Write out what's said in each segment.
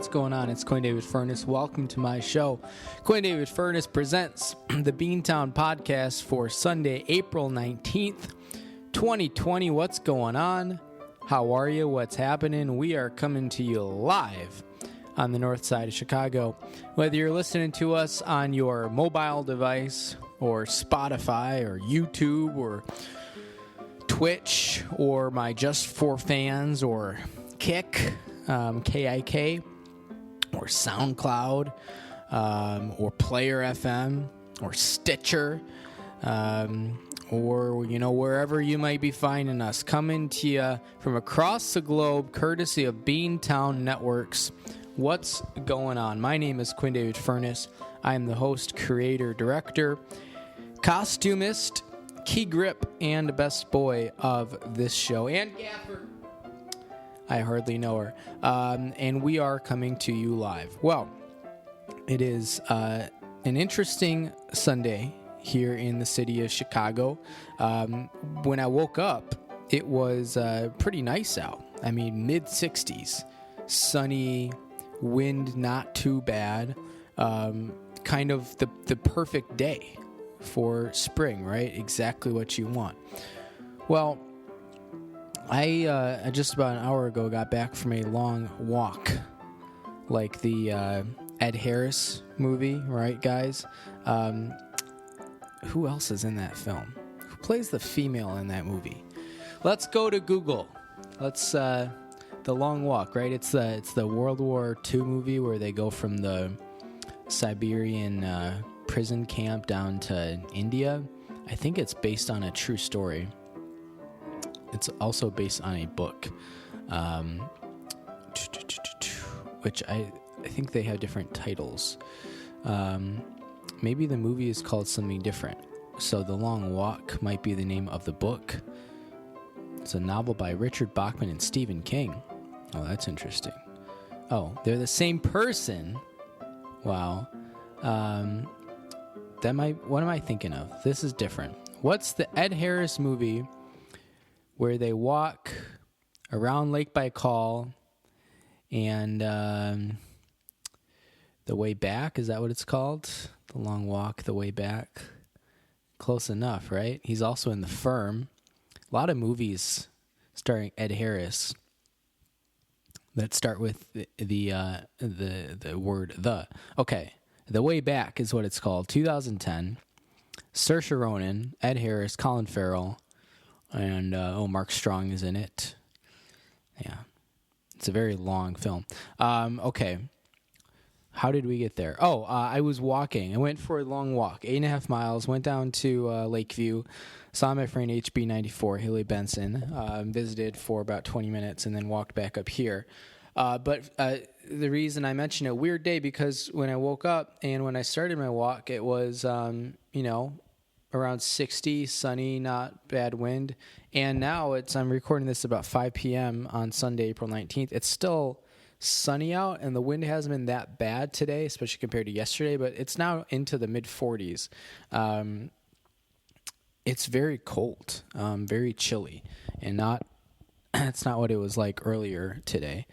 what's going on? It's Quinn David Furness. Welcome to my show. Quinn David Furness presents the Beantown podcast for Sunday, April 19th, 2020. What's going on? How are you? What's happening? We are coming to you live on the north side of Chicago. Whether you're listening to us on your mobile device or Spotify or YouTube or Twitch or my Just For Fans or Kick, KIK, or SoundCloud, or Player FM, or Stitcher, or, wherever you might be finding us. Coming to you from across the globe, courtesy of Beantown Networks. What's going on? My name is Quinn David Furness. I am the host, creator, director, costumist, key grip, and best boy of this show. And gaffer. I hardly know her. And we are coming to you live. Well, it is an interesting Sunday here in the city of Chicago. When I woke up, it was pretty nice out. I mean, mid-60s. Sunny, wind not too bad. Kind of the perfect day for spring, right? Exactly what you want. Well, I just about an hour ago got back from a long walk, like the Ed Harris movie, right, guys? Who else is in that film? Who plays the female in that movie? Let's go to Google. Let's The Long Walk, right? It's the World War II movie where they go from the Siberian prison camp down to India. I think it's based on a true story. It's also based on a book, which I think they have different titles. Maybe the movie is called something different. So The Long Walk might be the name of the book. It's a novel by Richard Bachman and Stephen King. Oh, that's interesting. Oh, they're the same person. Wow. What am I thinking of? This is different. What's the Ed Harris movie where they walk around Lake Baikal and The Way Back? Is that what it's called? The Long Walk, The Way Back. Close enough, right? He's also in The Firm. A lot of movies starring Ed Harris that start with the word the. Okay, The Way Back is what it's called. 2010. Saoirse Ronan, Ed Harris, Colin Farrell, and Mark Strong is in it. Yeah. It's a very long film. Okay. How did we get there? Oh, I was walking. I went for a long walk, 8.5 miles, went down to Lakeview, saw my friend HB94, Haley Benson, visited for about 20 minutes, and then walked back up here. But the reason I mentioned a weird day, because when I woke up and when I started my walk, it was, around 60, sunny, not bad wind. And now I'm recording this about 5 p.m. on Sunday, April 19th. It's still sunny out, and the wind hasn't been that bad today, especially compared to yesterday, but it's now into the mid-40s. It's very cold, very chilly, and it's not what it was like earlier today.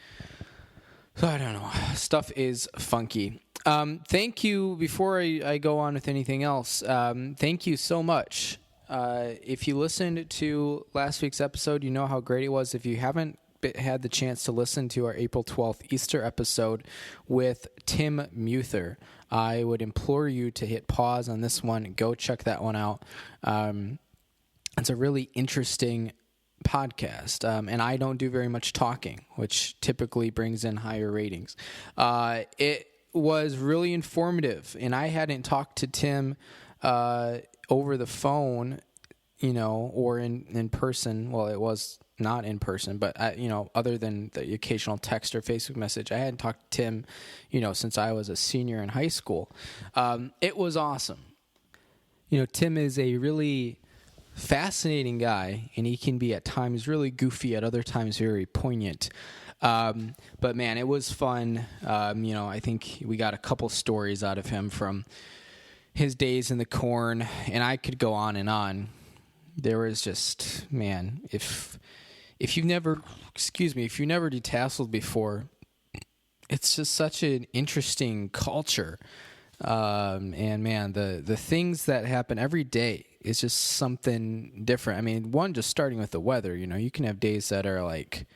So I don't know. Stuff is funky. Thank you, before I go on with anything else, thank you so much. If you listened to last week's episode, you know how great it was. If you haven't had the chance to listen to our April 12th Easter episode with Tim Muther, I would implore you to hit pause on this one. Go check that one out. It's a really interesting podcast, and I don't do very much talking, which typically brings in higher ratings. It was really informative, and I hadn't talked to Tim over the phone, or in person. Well, it was not in person, but other than the occasional text or Facebook message, I hadn't talked to Tim, since I was a senior in high school. It was awesome. Tim is a really fascinating guy, and he can be at times really goofy, at other times very poignant. But man, it was fun. I think we got a couple stories out of him from his days in the corn, and I could go on and on. There was just, man, if you've never detasseled before, it's just such an interesting culture. And man, the things that happen every day is just something different. I mean, one, just starting with the weather, you can have days that are like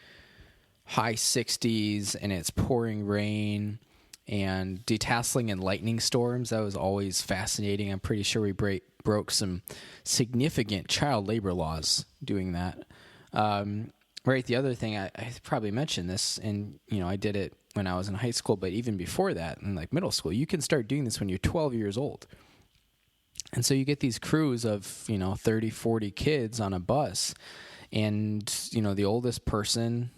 high 60s and it's pouring rain and detasseling and lightning storms. That was always fascinating. I'm pretty sure we broke some significant child labor laws doing that. Right. The other thing, I probably mentioned this, and, I did it when I was in high school, but even before that, in like middle school, you can start doing this when you're 12 years old. And so you get these crews of, 30, 40 kids on a bus, and, the oldest person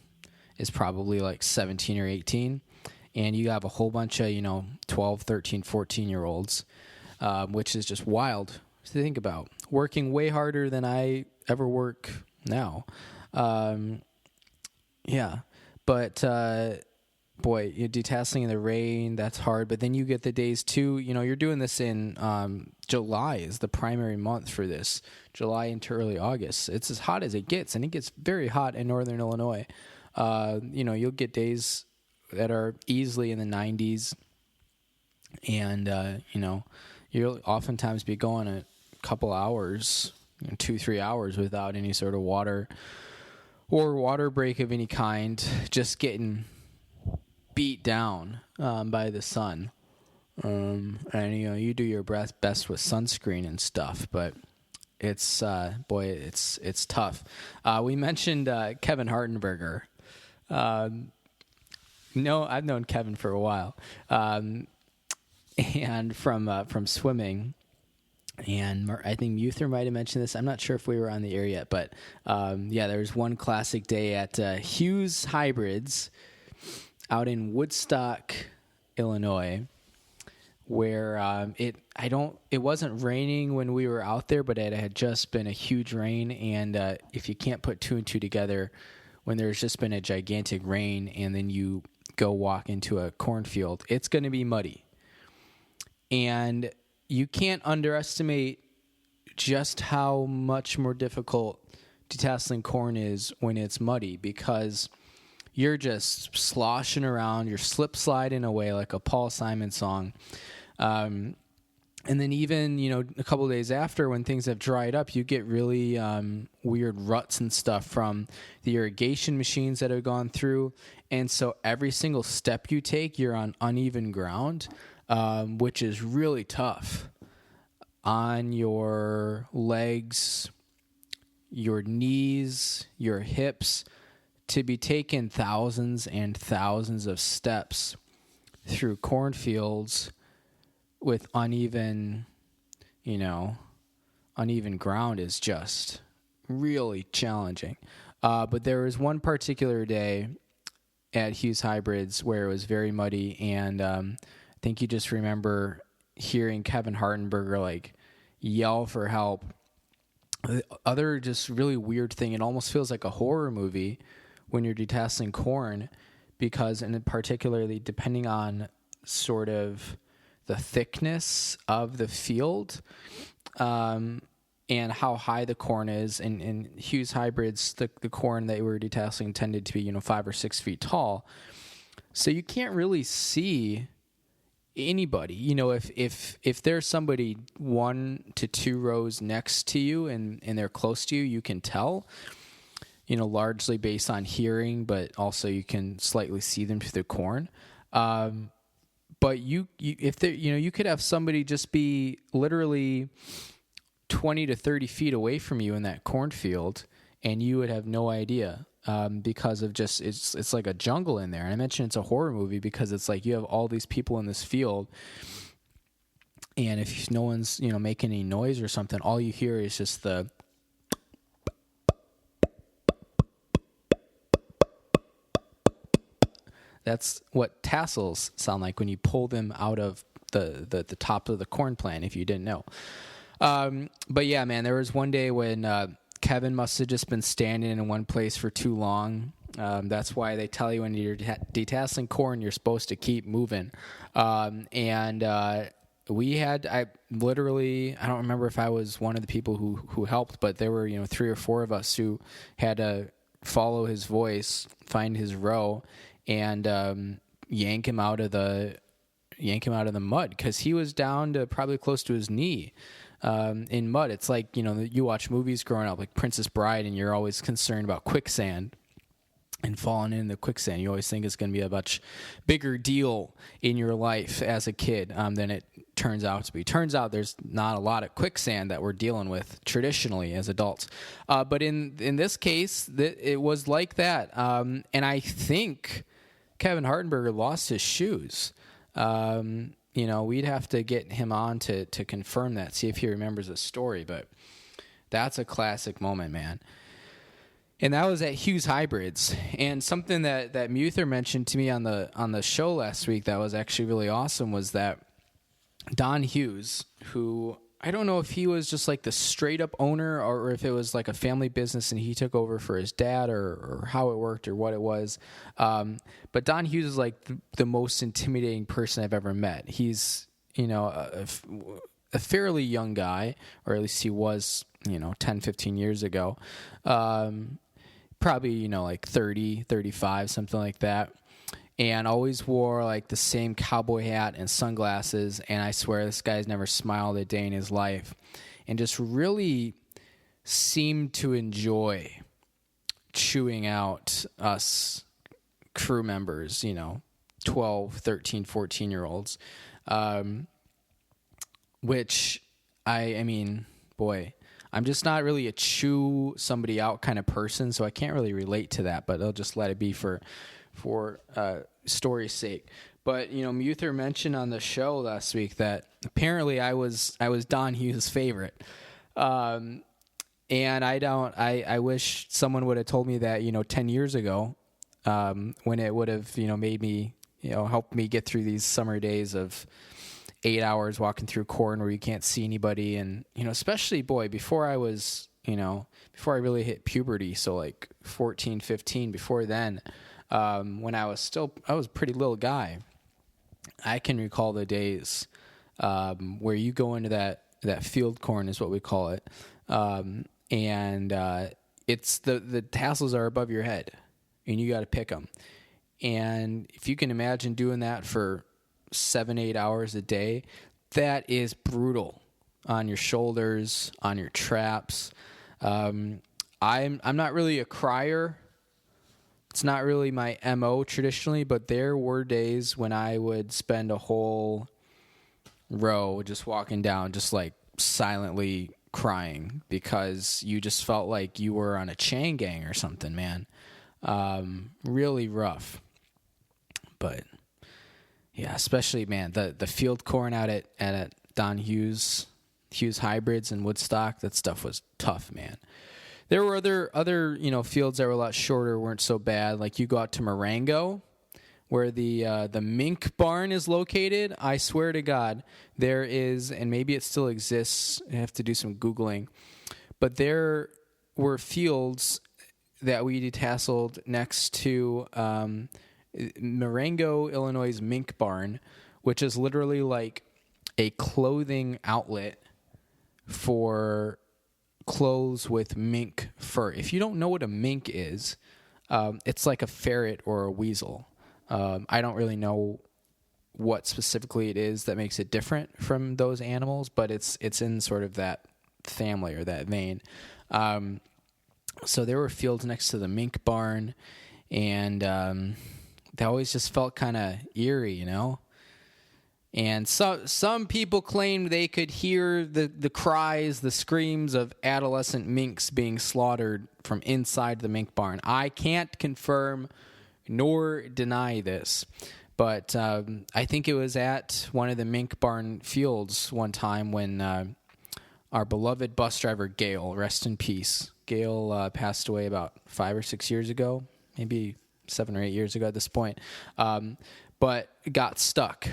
is probably like 17 or 18, and you have a whole bunch of, 12, 13, 14-year-olds, which is just wild to think about. Working way harder than I ever work now. Yeah. But, boy, detasseling in the rain, that's hard. But then you get the days too, you're doing this in July is the primary month for this. July into early August. It's as hot as it gets, and it gets very hot in northern Illinois. You'll get days that are easily in the 90s, and, you'll oftentimes be going a couple hours, 2-3 hours without any sort of water or water break of any kind, just getting beat down by the sun. And, you do your best with sunscreen and stuff, but it's, it's tough. We mentioned Kevin Hartenberger. No, I've known Kevin for a while, and from swimming. And I think Muther might have mentioned this. I'm not sure if we were on the air yet, but there was one classic day at Hughes Hybrids out in Woodstock, Illinois, where it wasn't raining when we were out there, but it had just been a huge rain. And if you can't put two and two together, when there's just been a gigantic rain and then you go walk into a cornfield, it's going to be muddy. And you can't underestimate just how much more difficult detasseling corn is when it's muddy, because you're just sloshing around, you're slip sliding away like a Paul Simon song. And then even, a couple of days after, when things have dried up, you get really weird ruts and stuff from the irrigation machines that have gone through. And so every single step you take, you're on uneven ground, which is really tough on your legs, your knees, your hips, to be taking thousands and thousands of steps through cornfields with uneven ground is just really challenging. But there was one particular day at Hughes Hybrids where it was very muddy, and I think you just remember hearing Kevin Hartenberger yell for help. The other just really weird thing, it almost feels like a horror movie when you're detasseling corn, because, and particularly depending on sort of the thickness of the field, and how high the corn is. And Hughes Hybrids, the corn that we were detasseling tended to be 5 or 6 feet tall, so you can't really see anybody. If there's somebody 1 to 2 rows next to you and they're close to you, you can tell, largely based on hearing, but also you can slightly see them through the corn. But if there, you could have somebody just be literally 20 to 30 feet away from you in that cornfield, and you would have no idea, because of just, it's like a jungle in there. And I mentioned it's a horror movie because it's like you have all these people in this field, and if no one's, making any noise or something, all you hear is just the That's what tassels sound like when you pull them out of the top of the corn plant, if you didn't know. But yeah, man, there was one day when Kevin must have just been standing in one place for too long. That's why they tell you when you're detasseling corn, you're supposed to keep moving. I don't remember if I was one of the people who helped, but there were 3 or 4 of us who had to follow his voice, find his row, and yank him out of the mud, because he was down to probably close to his knee in mud. It's like, you watch movies growing up, like Princess Bride, and you're always concerned about quicksand and falling in the quicksand. You always think it's going to be a much bigger deal in your life as a kid than it turns out to be. Turns out there's not a lot of quicksand that we're dealing with traditionally as adults. But in this case, it was like that. And I think Kevin Hardenberger lost his shoes. We'd have to get him on to confirm that, see if he remembers the story. But that's a classic moment, man. And that was at Hughes Hybrids. And something that Muther mentioned to me on the show last week that was actually really awesome was that Don Hughes, who I don't know if he was just like the straight up owner or if it was like a family business and he took over for his dad or how it worked or what it was. But Don Hughes is like the most intimidating person I've ever met. He's, a fairly young guy, or at least he was, 10, 15 years ago. Probably, like 30, 35, something like that. And always wore like the same cowboy hat and sunglasses. And I swear this guy's never smiled a day in his life. And just really seemed to enjoy chewing out us crew members, 12, 13, 14-year-olds. Which, I mean, boy, I'm just not really a chew somebody out kind of person, so I can't really relate to that, but I'll just let it be for story's sake. But, Muther mentioned on the show last week that apparently I was Don Hughes' favorite. And I wish someone would have told me that, 10 years ago, when it would have, made me, helped me get through these summer days of 8 hours walking through corn where you can't see anybody. And, especially, boy, before I was, before I really hit puberty, so like 14, 15, before then, when I was a pretty little guy, I can recall the days where you go into that field corn is what we call it. And it's the tassels are above your head and you got to pick them. And if you can imagine doing that for 7-8 hours a day, that is brutal on your shoulders, on your traps. I'm not really a crier. It's not really my MO traditionally, but there were days when I would spend a whole row just walking down, just like silently crying because you just felt like you were on a chain gang or something, man. Really rough. But yeah, especially, man, the field corn out at Don Hughes Hybrids in Woodstock, that stuff was tough, man. There were other fields that were a lot shorter, weren't so bad. Like you go out to Marengo, where the mink barn is located. I swear to God, there is, and maybe it still exists. I have to do some Googling, but there were fields that we detasseled next to Marengo, Illinois' mink barn, which is literally like a clothing outlet for clothes with mink fur. If you don't know what a mink is, it's like a ferret or a weasel. I don't really know what specifically it is that makes it different from those animals, but it's in sort of that family or that vein. So there were fields next to the mink barn, and they always just felt kind of eerie, And some people claimed they could hear the cries, the screams of adolescent minks being slaughtered from inside the mink barn. I can't confirm nor deny this, but I think it was at one of the mink barn fields one time when our beloved bus driver, Gail, rest in peace. Gail passed away about 5 or 6 years ago, maybe 7 or 8 years ago at this point, but got stuck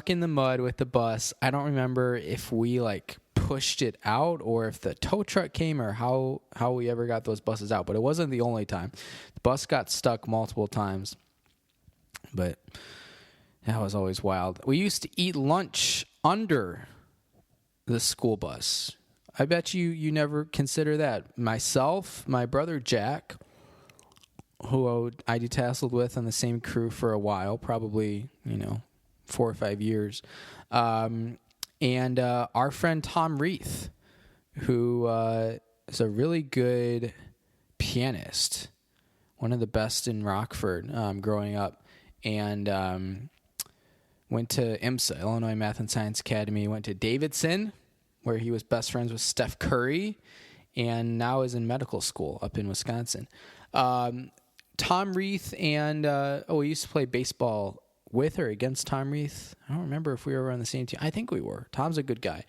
in the mud with the bus. I don't remember if we pushed it out or if the tow truck came or how we ever got those buses out, but it wasn't the only time. The bus got stuck multiple times, but that was always wild. We used to eat lunch under the school bus. I bet you never consider that. Myself, my brother Jack, who I detasseled with on the same crew for a while, probably, 4 or 5 years. And our friend Tom Reith, who is a really good pianist, one of the best in Rockford growing up, and went to IMSA, Illinois Math and Science Academy, went to Davidson, where he was best friends with Steph Curry, and now is in medical school up in Wisconsin. Tom Reith and, we used to play baseball with or against Tom Reith. I don't remember if we were on the same team. I think we were. Tom's a good guy.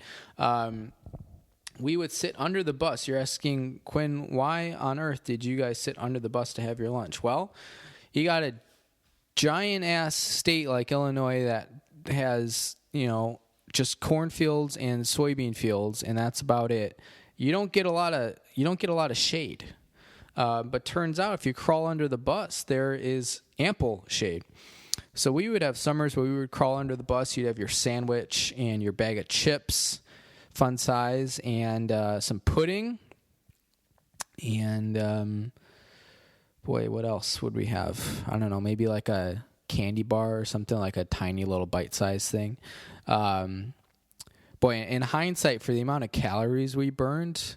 We would sit under the bus. You're asking, Quinn, why on earth did you guys sit under the bus to have your lunch? Well, you got a giant-ass state like Illinois that has, just cornfields and soybean fields, and that's about it. You don't get a lot of shade. But turns out if you crawl under the bus, there is ample shade. So we would have summers where we would crawl under the bus. You'd have your sandwich and your bag of chips, fun size, and some pudding. And, what else would we have? I don't know, maybe like a candy bar or something, like a tiny little bite-sized thing. In hindsight, for the amount of calories we burned,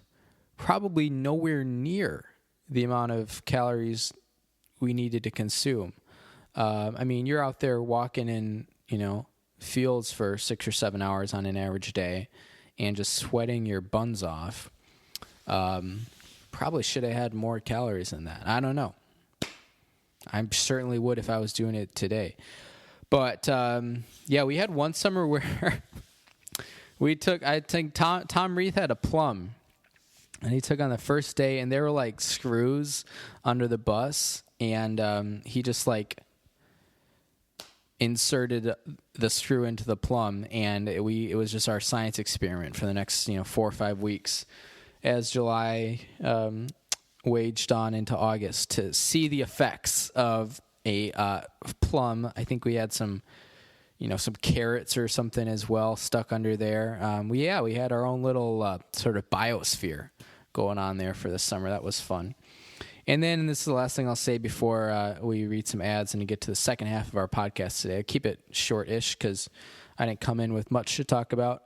probably nowhere near the amount of calories we needed to consume. You're out there walking in, fields for 6 or 7 hours on an average day and just sweating your buns off. Probably should have had more calories than that. I don't know. I certainly would if I was doing it today. But, we had one summer where I think Tom Reith had a plum. And he took on the first day, and there were like screws under the bus, and he just like inserted the screw into the plum, and it was just our science experiment for the next 4 or 5 weeks, as July waged on into August, to see the effects of a plum. I think we had some carrots or something as well stuck under there. We had our own little sort of biosphere going on there for the summer. That was fun. And then this is the last thing I'll say before we read some ads and get to the second half of our podcast today. I keep it short-ish because I didn't come in with much to talk about.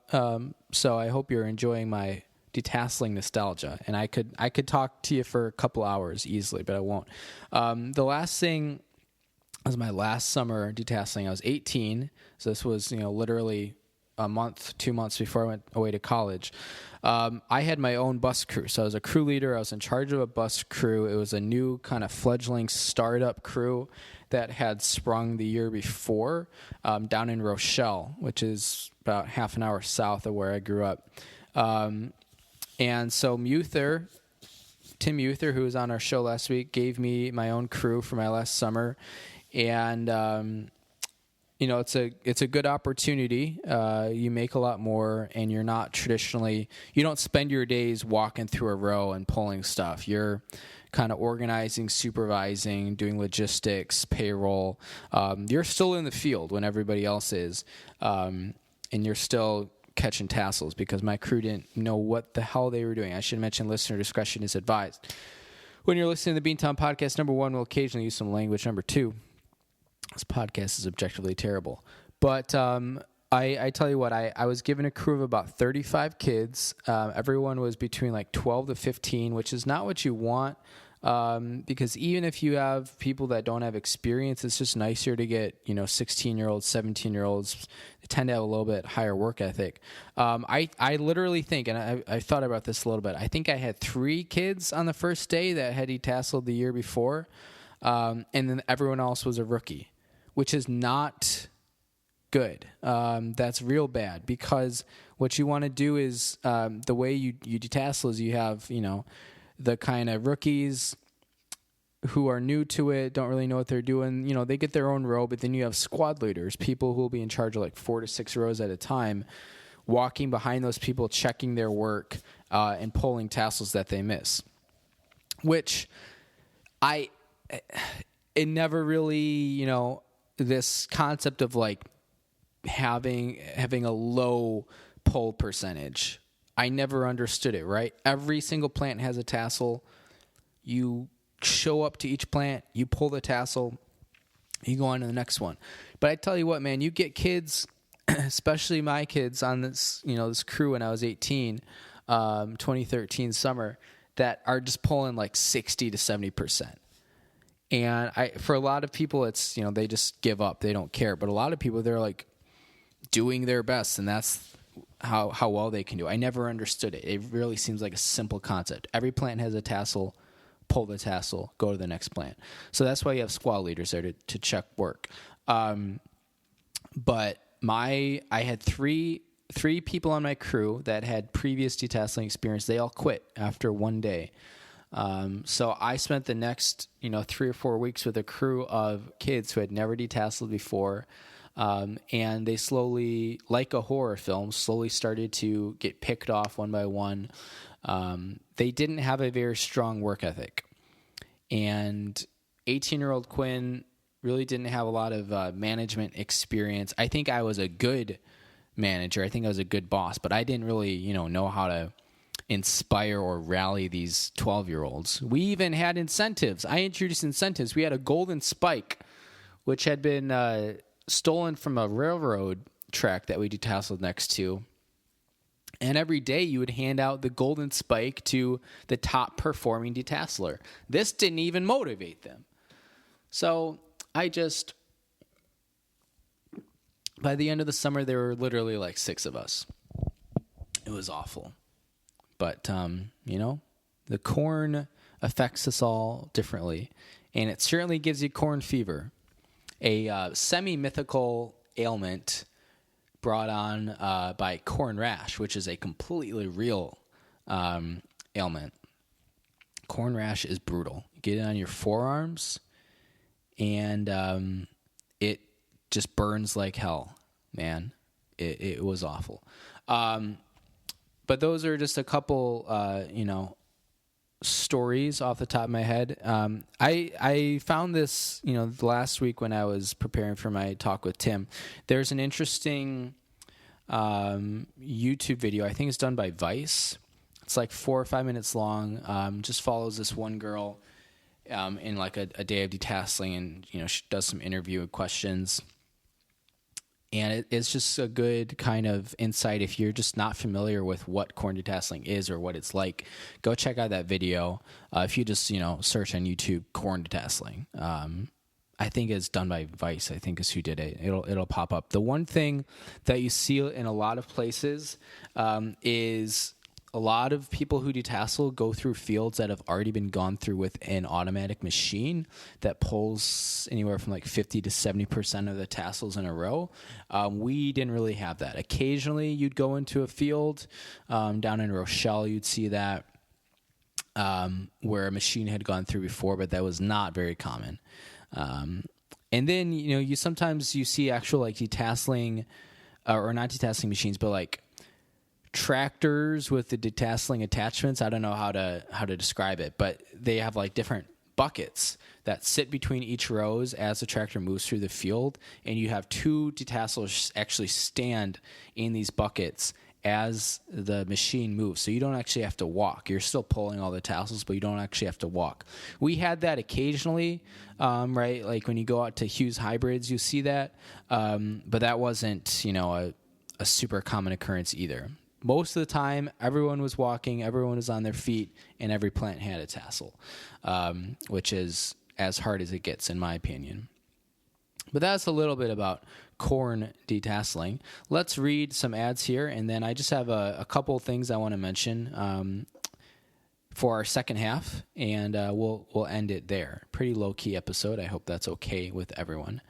So I hope you're enjoying my detasseling nostalgia. And I could talk to you for a couple hours easily, but I won't. The last thing was my last summer detasseling. I was 18, so this was literally a month, 2 months before I went away to college. I had my own bus crew. So I was a crew leader. I was in charge of a bus crew. It was a new kind of fledgling startup crew that had sprung the year before down in Rochelle, which is about half an hour south of where I grew up. And so Tim Muther, who was on our show last week, gave me my own crew for my last summer. And, it's a good opportunity. You make a lot more, and you're not you don't spend your days walking through a row and pulling stuff. You're kind of organizing, supervising, doing logistics, payroll. You're still in the field when everybody else is, and you're still catching tassels, because my crew didn't know what the hell they were doing. I should mention listener discretion is advised. When you're listening to the Beantown podcast, number one, we'll occasionally use some language. Number two, this podcast is objectively terrible. But I tell you what, I was given a crew of about 35 kids. Everyone was between like 12 to 15, which is not what you want. Because even if you have people that don't have experience, it's just nicer to get, 16-year-olds, 17-year-olds. They tend to have a little bit higher work ethic. I literally think, and I thought about this a little bit, I think I had 3 kids on the first day that had detasseled the year before, and then everyone else was a rookie, which is not good. That's real bad, because what you want to do is, the way you detassel is you have, the kind of rookies who are new to it, don't really know what they're doing. They get their own row, but then you have squad leaders, people who will be in charge of like 4 to 6 rows at a time, walking behind those people, checking their work, and pulling tassels that they miss. Which it never really, this concept of like having a low pull percentage, I never understood it, right? Every single plant has a tassel. You show up to each plant, you pull the tassel, you go on to the next one. But I tell you what, man, you get kids, especially my kids on this, this crew when I was 18, 2013 summer, that are just pulling like 60 to 70%. And for a lot of people, it's, they just give up. They don't care. But a lot of people, they're like doing their best, and that's how well they can do. I never understood it. It really seems like a simple concept. Every plant has a tassel. Pull the tassel, go to the next plant. So that's why you have squad leaders there to check work. But I had three people on my crew that had previous detasseling experience. They all quit after one day. So I spent the next 3 or 4 weeks with a crew of kids who had never detasseled before. And they slowly, like a horror film, slowly started to get picked off one by one. They didn't have a very strong work ethic. And 18-year-old Quinn really didn't have a lot of management experience. I think I was a good manager. I think I was a good boss, but I didn't really, know how to inspire or rally these 12-year-olds. We even had incentives. I introduced incentives. We had a golden spike, which had been stolen from a railroad track that we detasseled next to. And every day you would hand out the golden spike to the top performing detasseler. This didn't even motivate them. So by the end of the summer, there were literally like 6 of us. It was awful. But, the corn affects us all differently. And it certainly gives you corn fever, a semi-mythical ailment brought on by corn rash, which is a completely real ailment. Corn rash is brutal. You get it on your forearms, and it just burns like hell, man. It was awful. But those are just a couple, stories off the top of my head. I found this, last week when I was preparing for my talk with Tim. There's an interesting YouTube video. I think it's done by Vice. It's like 4 or 5 minutes long. Just follows this one girl in like a day of detasseling, and she does some interview questions. And it's just a good kind of insight if you're just not familiar with what corn detasseling is or what it's like. Go check out that video. If you just search on YouTube corn detasseling, I think it's done by Vice. I think is who did it. It'll pop up. The one thing that you see in a lot of places is a lot of people who detassel go through fields that have already been gone through with an automatic machine that pulls anywhere from like 50 to 70% of the tassels in a row. We didn't really have that. Occasionally you'd go into a field down in Rochelle, you'd see that where a machine had gone through before, but that was not very common. And then, you sometimes you see actual like detasseling or not detasseling machines, but like tractors with the detasseling attachments. I don't know how to describe it, but they have like different buckets that sit between each rows as the tractor moves through the field, and you have 2 detasselers actually stand in these buckets as the machine moves. So you don't actually have to walk. You're still pulling all the tassels, but you don't actually have to walk. We had that occasionally, right? Like when you go out to Hughes Hybrids, you see that. But that wasn't, a super common occurrence either. Most of the time, everyone was walking, everyone was on their feet, and every plant had a tassel, which is as hard as it gets, in my opinion. But that's a little bit about corn detasseling. Let's read some ads here, and then I just have a couple of things I want to mention for our second half, and we'll end it there. Pretty low-key episode. I hope that's okay with everyone.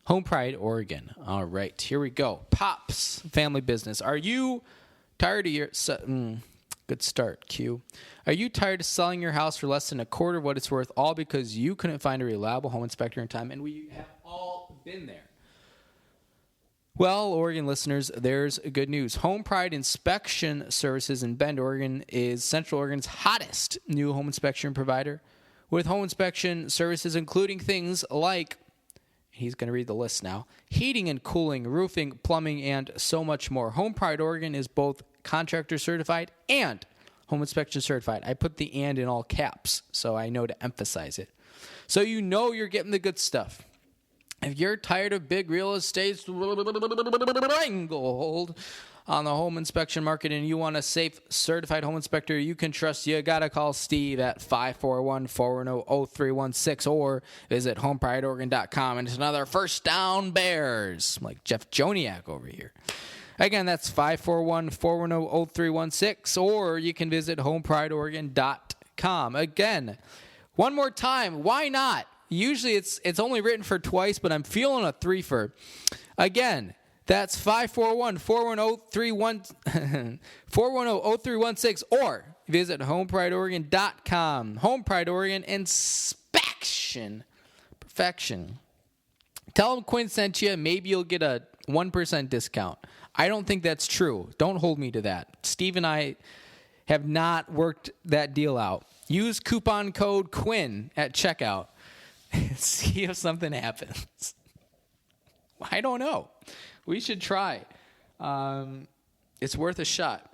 Home Pride, Oregon. All right, here we go. Pops, family business. Are you tired of your... good start, Q. Are you tired of selling your house for less than a quarter of what it's worth, all because you couldn't find a reliable home inspector in time? And we have all been there. Well, Oregon listeners, there's good news. Home Pride Inspection Services in Bend, Oregon is Central Oregon's hottest new home inspection provider, with home inspection services including things like, he's going to read the list now, heating and cooling, roofing, plumbing, and so much more. Home Pride Oregon is both contractor certified and home inspection certified. I put the and in all caps, so I know to emphasize it. So you know you're getting the good stuff. If you're tired of big real estate stranglehold on the home inspection market and you want a safe, certified home inspector you can trust, you got to call Steve at 541-410-0316 or visit homeprideoregon.com. And it's another First Down Bears, like Jeff Joniak over here. Again, that's 541-410-0316 or you can visit homeprideoregon.com. Again, one more time, why not? Usually it's only written for twice, but I'm feeling a threefer. Again, that's 541-410-0316 or visit homeprideoregon.com. Home Pride Oregon inspection perfection. Tell them Quinn sent you. Maybe you'll get a 1% discount. I don't think that's true. Don't hold me to that. Steve and I have not worked that deal out. Use coupon code Quinn at checkout. See if something happens. I don't know. We should try. It's worth a shot.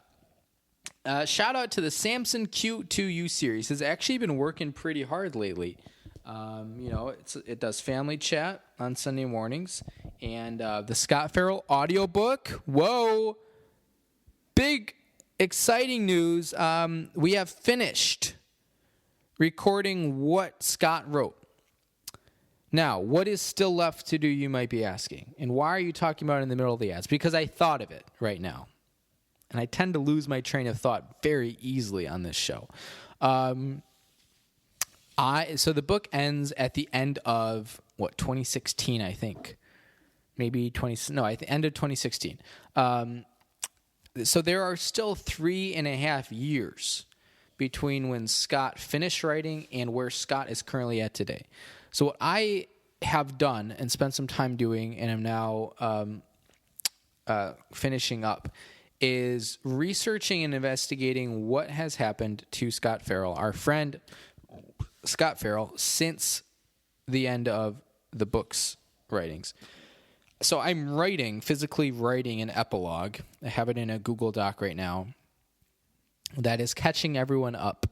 Shout out to the Samson Q2U series. It's actually been working pretty hard lately. It does family chat on Sunday mornings. And the Scott Farrell audiobook. Whoa. Big, exciting news. We have finished recording what Scott wrote. Now, what is still left to do, you might be asking? And why are you talking about it in the middle of the ads? Because I thought of it right now. And I tend to lose my train of thought very easily on this show. So the book ends at the end of, 2016, I think. Maybe at the end of 2016. So there are still 3.5 years between when Scott finished writing and where Scott is currently at today. So what I have done and spent some time doing, and I'm now finishing up, is researching and investigating what has happened to Scott Farrell, our friend Scott Farrell, since the end of the book's writings. So I'm physically writing an epilogue. I have it in a Google Doc right now that is catching everyone up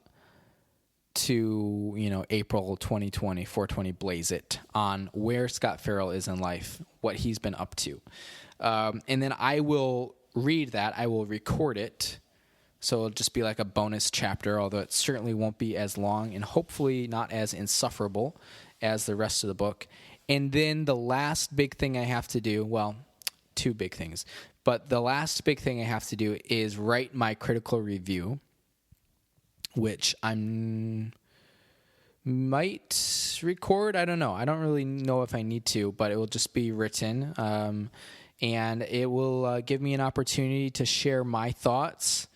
to, April 2020, 420 Blaze It, on where Scott Farrell is in life, what he's been up to. And then I will read that. I will record it. So it'll just be like a bonus chapter, although it certainly won't be as long and hopefully not as insufferable as the rest of the book. And then the last big thing I have to do, well, two big things, but the last big thing I have to do is write my critical review, which I might record. I don't know. I don't really know if I need to, but it will just be written. And it will give me an opportunity to share my thoughts,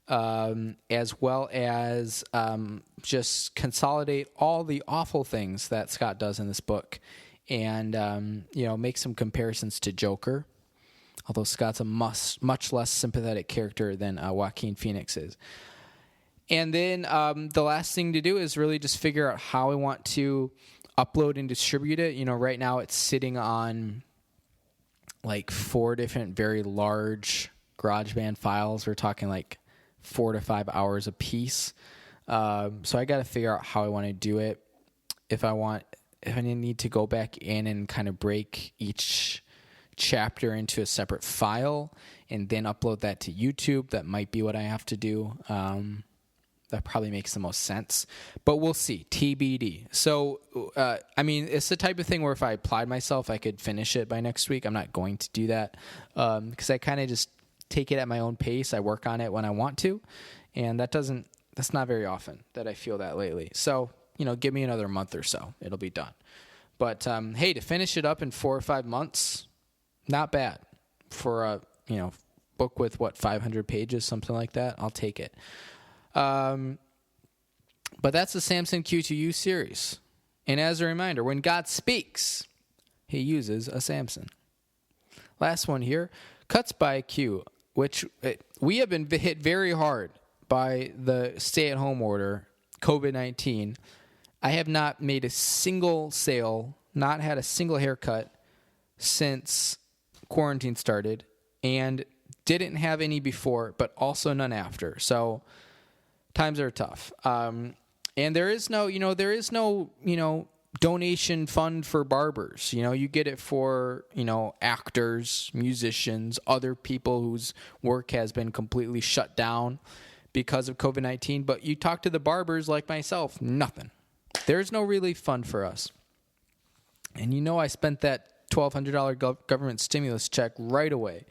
as well as just consolidate all the awful things that Scott does in this book and, make some comparisons to Joker, although Scott's a much less sympathetic character than Joaquin Phoenix is. And then the last thing to do is really just figure out how I want to upload and distribute it. Right now it's sitting on like 4 different very large GarageBand files. We're talking like 4 to 5 hours a piece. So I got to figure out how I want to do it. If I need to go back in and kind of break each chapter into a separate file and then upload that to YouTube, that might be what I have to do. That probably makes the most sense, but we'll see. TBD. So, it's the type of thing where if I applied myself, I could finish it by next week. I'm not going to do that because I kind of just take it at my own pace. I work on it when I want to, and that's not very often that I feel that lately. So, give me another month or so. It'll be done. But, hey, to finish it up in 4 or 5 months, not bad for a, book with 500 pages, something like that. I'll take it. But that's the Samson Q2U series. And as a reminder, when God speaks, he uses a Samson. Last one here, cuts by Q, which we have been hit very hard by the stay-at-home order, COVID-19. I have not made a single sale, not had a single haircut since quarantine started, and didn't have any before, but also none after. So times are tough. And there is no, donation fund for barbers. You get it for, actors, musicians, other people whose work has been completely shut down because of COVID-19. But you talk to the barbers like myself, nothing. There's no relief fund for us. And I spent that $1,200 government stimulus check right away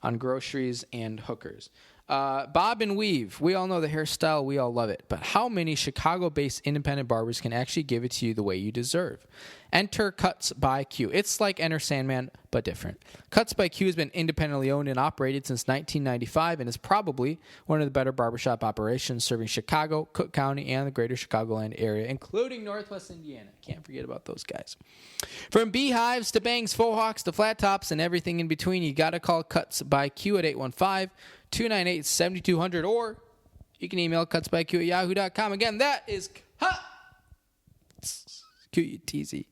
on groceries and hookers. Bob and weave. We all know the hairstyle. We all love it. But how many Chicago-based independent barbers can actually give it to you the way you deserve? Enter Cuts by Q. It's like Enter Sandman, but different. Cuts by Q has been independently owned and operated since 1995 and is probably one of the better barbershop operations serving Chicago, Cook County, and the greater Chicagoland area, including Northwest Indiana. Can't forget about those guys. From beehives to bangs, faux hawks to flat tops and everything in between, you got to call Cuts by Q at 815-298-7200, or you can email cutsbyq@yahoo.com. Again, that is Q-U-T-Z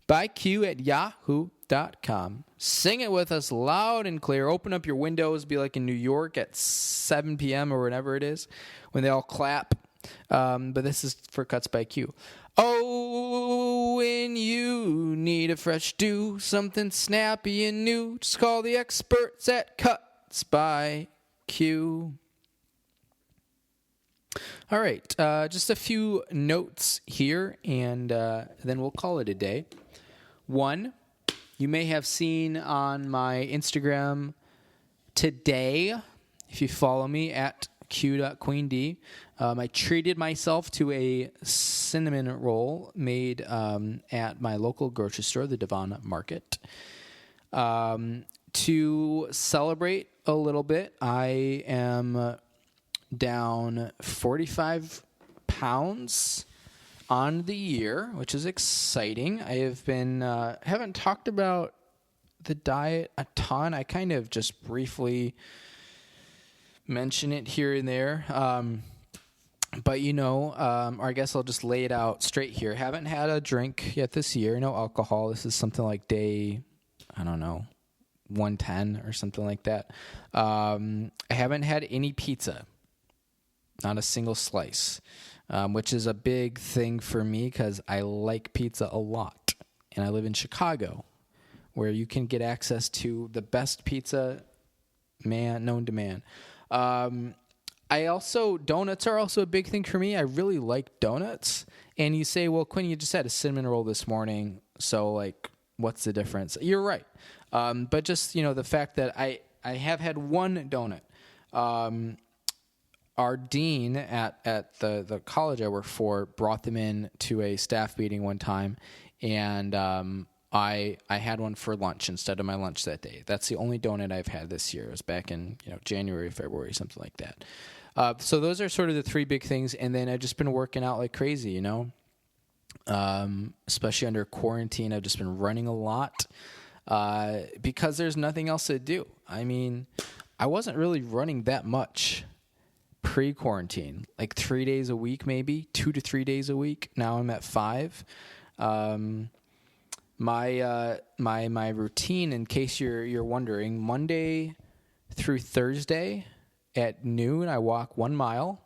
by Q@yahoo.com. Sing it with us loud and clear. Open up your windows. Be like in New York at 7 p.m. or whenever it is when they all clap. But this is for Cuts by Q. Oh, when you need a fresh do, something snappy and new, just call the experts at Cuts by Q. All right, just a few notes here, and then we'll call it a day. One, you may have seen on my Instagram today, if you follow me at q.queend, I treated myself to a cinnamon roll made at my local grocery store, the Devon Market. To celebrate a little bit, I am down 45 pounds on the year, which is exciting. I have been haven't talked about the diet a ton. I kind of just briefly mention it here and there. But or I guess I'll just lay it out straight here. Haven't had a drink yet this year. No alcohol. This is something like day, 110 or something like that. I haven't had any pizza. Not a single slice, which is a big thing for me because I like pizza a lot. And I live in Chicago, where you can get access to the best pizza known to man. Donuts are also a big thing for me. I really like donuts. And you say, well, Quinn, you just had a cinnamon roll this morning, so, what's the difference? You're right. But just, the fact that I have had one donut. Our dean at the college I work for brought them in to a staff meeting one time, and I had one for lunch instead of my lunch that day. That's the only donut I've had this year. It was back in January, February, something like that. So those are sort of the three big things, and then I've just been working out like crazy, especially under quarantine. I've just been running a lot because there's nothing else to do. I mean, I wasn't really running that much pre-quarantine, 3 days a week, maybe 2 to 3 days a week. Now I'm at 5. My routine, in case you're wondering, Monday through Thursday at noon, I walk 1 mile,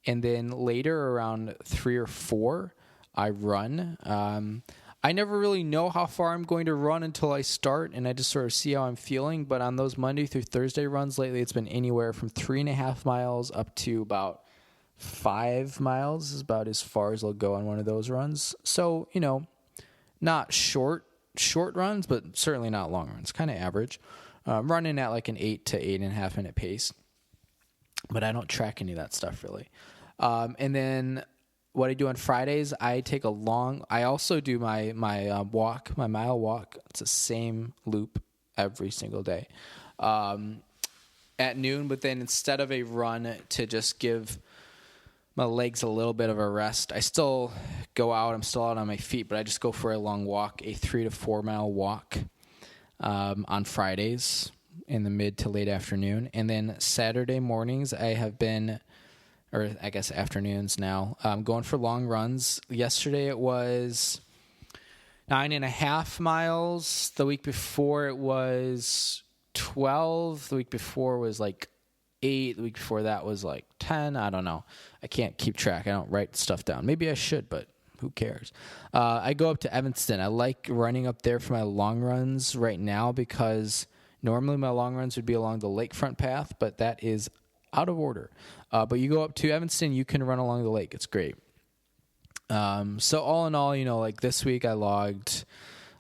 and then later around 3 or 4, I run. I never really know how far I'm going to run until I start, and I just sort of see how I'm feeling. But on those Monday through Thursday runs lately, it's been anywhere from 3.5 miles up to about 5 miles is about as far as I'll go on one of those runs. So, not short runs, but certainly not long runs, kind of average. Running at an 8 to 8.5 minute pace. But I don't track any of that stuff really. And then what I do on Fridays, I also do my mile walk. It's the same loop every single day at noon. But then instead of a run to just give my legs a little bit of a rest, I still go out. I'm still out on my feet, but I just go for a long walk, a 3 to 4 mile walk on Fridays in the mid to late afternoon. And then Saturday mornings, I have been, or I guess afternoons now, going for long runs. Yesterday it was 9.5 miles. The week before it was 12. The week before was 8. The week before that was like 10. I don't know. I can't keep track. I don't write stuff down. Maybe I should, but who cares? I go up to Evanston. I like running up there for my long runs right now because normally my long runs would be along the lakefront path, but that is out of order. But you go up to Evanston, you can run along the lake. It's great. So all in all, like this week I logged,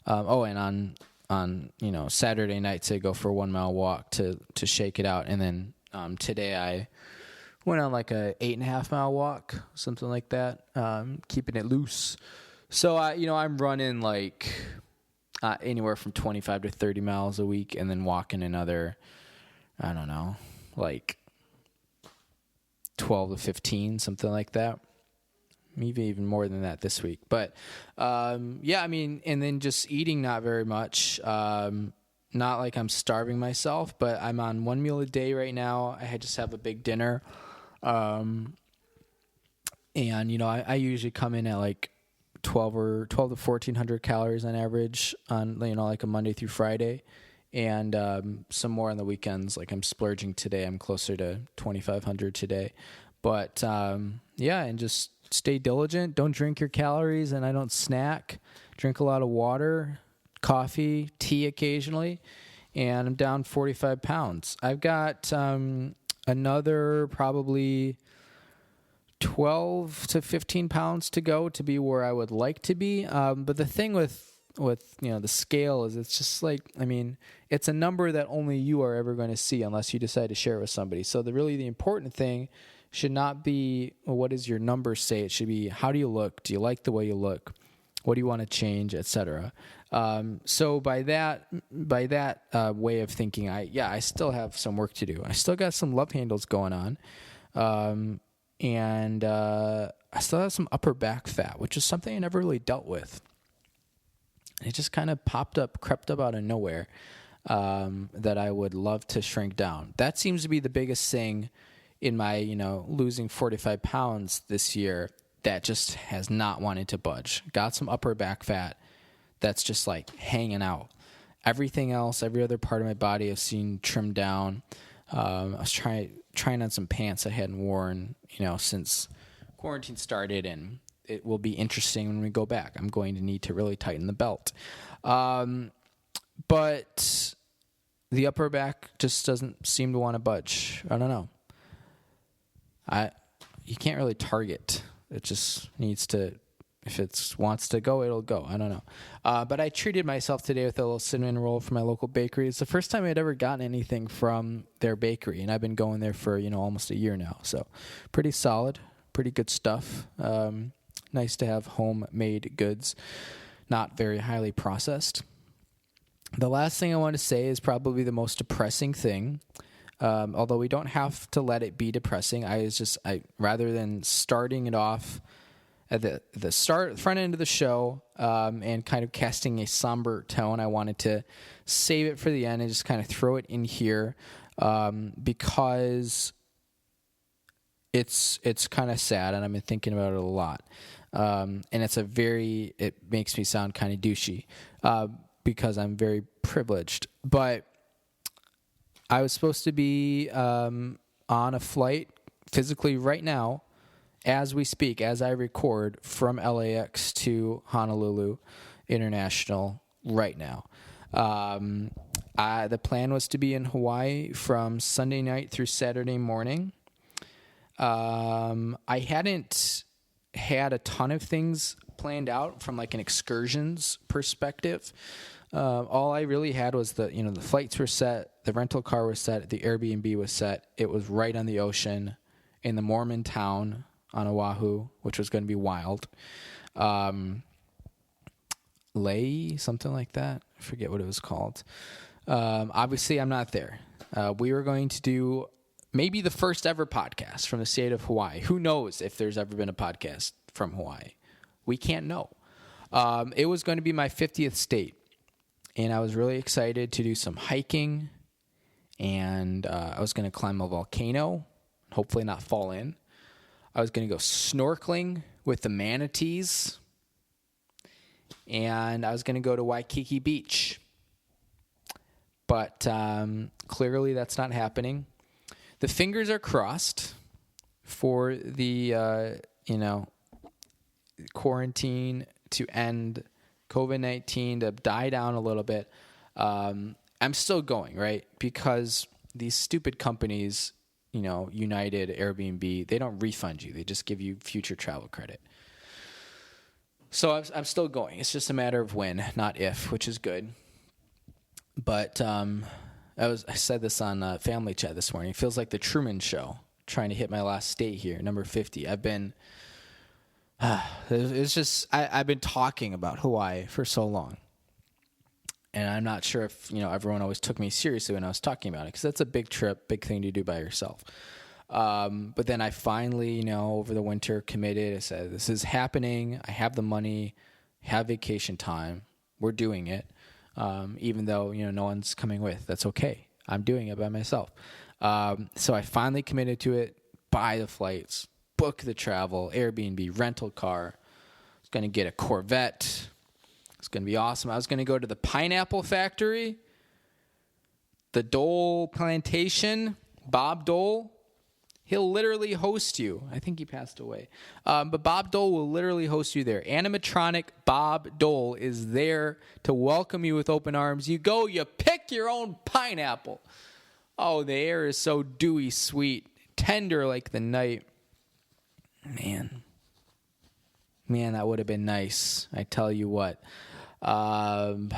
and on Saturday nights I go for a 1 mile walk to shake it out. And then, today I went on like a 8.5 mile walk, something like that. Keeping it loose. So I'm running like, anywhere from 25 to 30 miles a week and then walking another, I don't know, like 12 to 15, something like that. Maybe even more than that this week. But, and then just eating not very much. Not like I'm starving myself, but I'm on 1 meal a day right now. I just have a big dinner. I usually come in at like 12 to 1,400 calories on average on, like a Monday through Friday. And some more on the weekends. Like I'm splurging today. I'm closer to 2,500 today. But, and just stay diligent. Don't drink your calories, and I don't snack. Drink a lot of water, coffee, tea occasionally, and I'm down 45 pounds. I've got another probably 12 to 15 pounds to go to be where I would like to be. But the thing with the scale is it's just like, it's a number that only you are ever going to see unless you decide to share it with somebody. So the important thing should not be, what does your number say? It should be, how do you look? Do you like the way you look? What do you want to change, etc. So by that way of thinking, I still have some work to do. I still got some love handles going on. And I still have some upper back fat, which is something I never really dealt with. It just kind of crept up out of nowhere, that I would love to shrink down. That seems to be the biggest thing in my, losing 45 pounds this year that just has not wanted to budge. Got some upper back fat that's just like hanging out. Everything else, every other part of my body I've seen trimmed down. I was trying on some pants I hadn't worn, since quarantine started, and it will be interesting when we go back. I'm going to need to really tighten the belt. But the upper back just doesn't seem to want to budge. I don't know. You can't really target. It just needs to, if it wants to go, it'll go. I don't know. But I treated myself today with a little cinnamon roll from my local bakery. It's the first time I'd ever gotten anything from their bakery, and I've been going there for, almost a year now. So pretty solid, pretty good stuff. Nice to have homemade goods, not very highly processed. The last thing I want to say is probably the most depressing thing. Although we don't have to let it be depressing. I rather than starting it off at the front end of the show, and kind of casting a somber tone, I wanted to save it for the end and just kind of throw it in here, because it's kind of sad, and I've been thinking about it a lot. And it makes me sound kind of douchey, because I'm very privileged, but I was supposed to be on a flight physically right now, as we speak, as I record, from LAX to Honolulu International right now. The plan was to be in Hawaii from Sunday night through Saturday morning. I hadn't had a ton of things planned out from like an excursions perspective. All I really had was the flights were set, the rental car was set, the Airbnb was set. It was right on the ocean in the Mormon town on Oahu, which was going to be wild. Lei, something like that. I forget what it was called. Obviously, I'm not there. We were going to do maybe the first ever podcast from the state of Hawaii. Who knows if there's ever been a podcast from Hawaii? We can't know. It was going to be my 50th state. And I was really excited to do some hiking, and I was going to climb a volcano, hopefully not fall in. I was going to go snorkeling with the manatees, and I was going to go to Waikiki Beach. But clearly that's not happening. the fingers are crossed for the, quarantine to end, COVID-19 to die down a little bit. I'm still going, right? Because these stupid companies, United, Airbnb, they don't refund you. They just give you future travel credit. So I'm still going. It's just a matter of when, not if, which is good. But I said this on Family Chat this morning. It feels like the Truman Show, trying to hit my last state here, number 50. I've been talking about Hawaii for so long. And I'm not sure if, everyone always took me seriously when I was talking about it, because that's a big trip, big thing to do by yourself. But then I finally, over the winter committed. I said, this is happening. I have the money, have vacation time. We're doing it. Even though, no one's coming with. That's okay. I'm doing it by myself. So I finally committed to it, buy the flights, book the travel, Airbnb, rental car. I was going to get a Corvette. It's going to be awesome. I was going to go to the pineapple factory, the Dole plantation, Bob Dole. He'll literally host you. I think he passed away. But Bob Dole will literally host you there. Animatronic Bob Dole is there to welcome you with open arms. You go, you pick your own pineapple. Oh, the air is so dewy sweet, tender like the night. Man, that would have been nice. I tell you what. And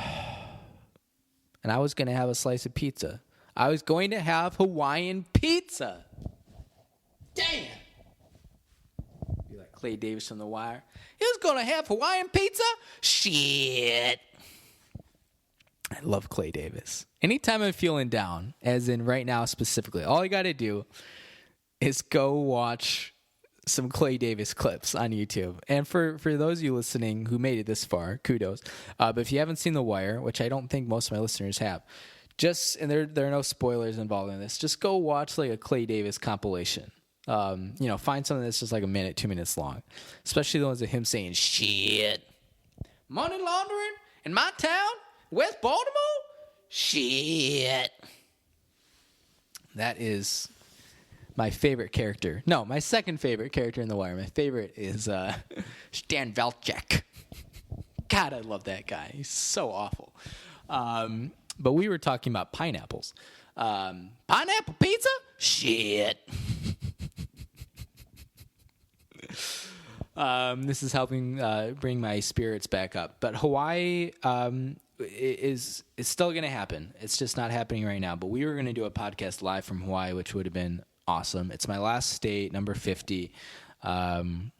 I was going to have a slice of pizza. I was going to have Hawaiian pizza. Damn. Be like Clay Davis from The Wire. He was going to have Hawaiian pizza? Shit. I love Clay Davis. Anytime I'm feeling down, as in right now specifically, all I got to do is go watch some Clay Davis clips on YouTube. And for those of you listening who made it this far, kudos. But if you haven't seen The Wire, which I don't think most of my listeners have, and there are no spoilers involved in this, just go watch like a Clay Davis compilation. Find something that's just like a minute, 2 minutes long. Especially the ones of him saying, shit. Money laundering in my town? West Baltimore? Shit. That is my favorite character. No, my second favorite character in The Wire. My favorite is Stan Valchek. God, I love that guy. He's so awful. But we were talking about pineapples. Pineapple pizza? Shit. This is helping bring my spirits back up. But Hawaii is still going to happen. It's just not happening right now. But we were going to do a podcast live from Hawaii, which would have been awesome. It's my last state, number 50. And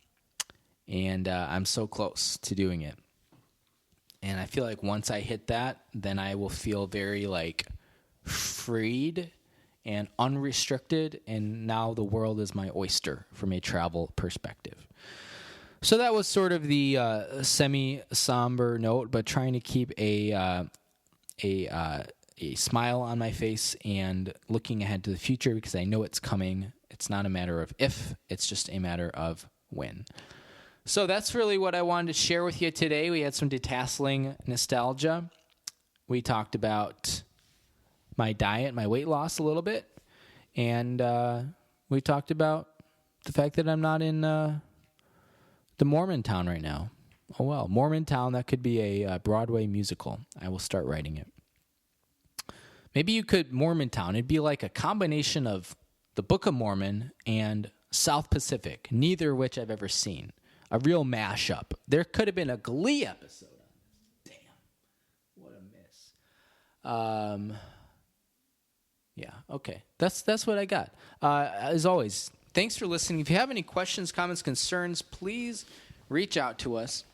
I'm so close to doing it. And I feel like once I hit that, then I will feel very freed and unrestricted. And now the world is my oyster from a travel perspective. So that was sort of the semi-somber note, but trying to keep a smile on my face and looking ahead to the future because I know it's coming. It's not a matter of if, it's just a matter of when. So that's really what I wanted to share with you today. We had some detasseling nostalgia. We talked about my diet, my weight loss a little bit, and we talked about the fact that I'm not in the Mormontown right now. Oh, well. Mormontown, that could be a Broadway musical. I will start writing it. Maybe you could, Mormontown, it'd be like a combination of the Book of Mormon and South Pacific, neither of which I've ever seen. A real mashup. There could have been a Glee episode on this. Damn. What a miss. Yeah, okay. That's what I got. As always, thanks for listening. If you have any questions, comments, concerns, please reach out to us.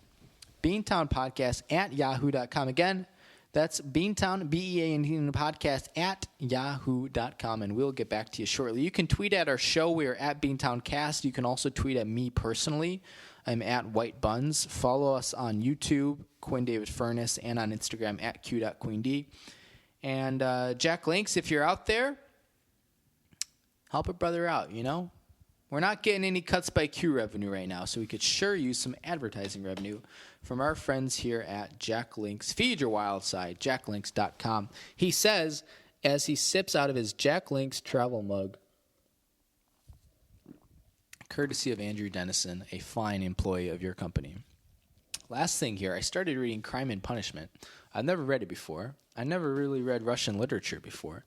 Beantown Podcast at yahoo.com. Again, that's Beantown, Bean Podcast at yahoo.com, and we'll get back to you shortly. You can tweet at our show. We are at Beantown Cast. You can also tweet at me personally. I'm at White Buns. Follow us on YouTube, Quinn David Furness, and on Instagram at q.queend. And Jack Links, if you're out there, help a brother out, We're not getting any cuts by Q revenue right now, so we could sure use some advertising revenue from our friends here at Jack Links. Feed your wild side, jacklinks.com. He says, as he sips out of his Jack Links travel mug, courtesy of Andrew Dennison, a fine employee of your company. Last thing here, I started reading Crime and Punishment. I've never read it before. I never really read Russian literature before.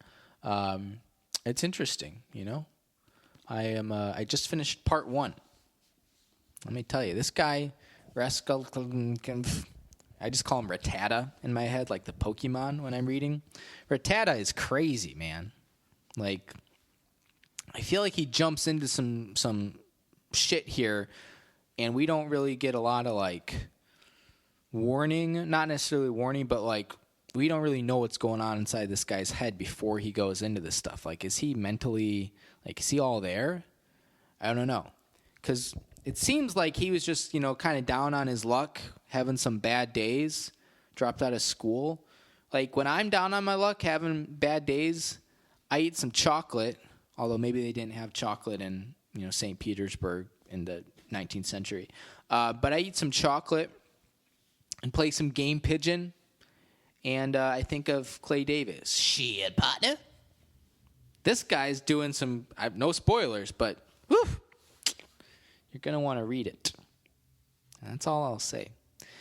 It's interesting, you know. I just finished part 1. Let me tell you, this guy, Rascal, I just call him Rattata in my head, like the Pokemon when I'm reading. Rattata is crazy, man. Like, I feel like he jumps into some shit here, and we don't really get a lot of, like, warning. Not necessarily warning, but, like, we don't really know what's going on inside this guy's head before he goes into this stuff. Like, is he mentally, like, is he all there? I don't know. Because it seems like he was just, you know, kind of down on his luck, having some bad days, dropped out of school. Like, when I'm down on my luck, having bad days, I eat some chocolate, although maybe they didn't have chocolate in, you know, St. Petersburg in the 19th century. But I eat some chocolate and play some game pigeon. And I think of Clay Davis. Shit, partner. This guy's doing some, no spoilers, but whew, you're going to want to read it. That's all I'll say.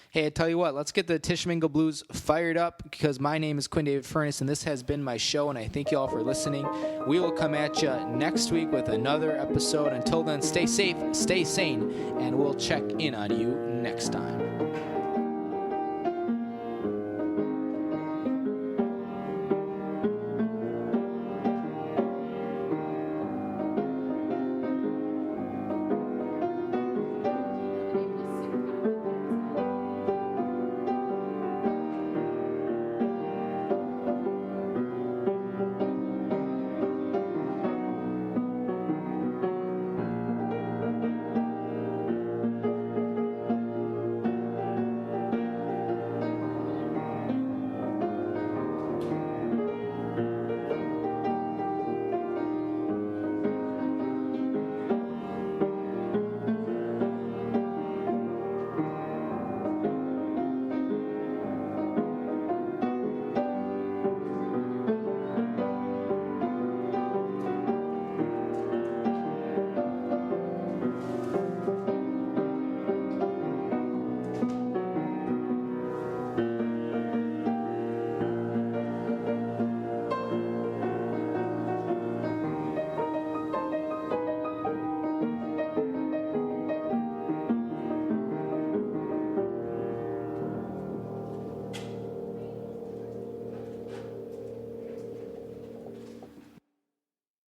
Hey, I tell you what, let's get the Tishmingle Blues fired up because my name is Quinn David Furness, and this has been my show, and I thank you all for listening. We will come at you next week with another episode. Until then, stay safe, stay sane, and we'll check in on you next time.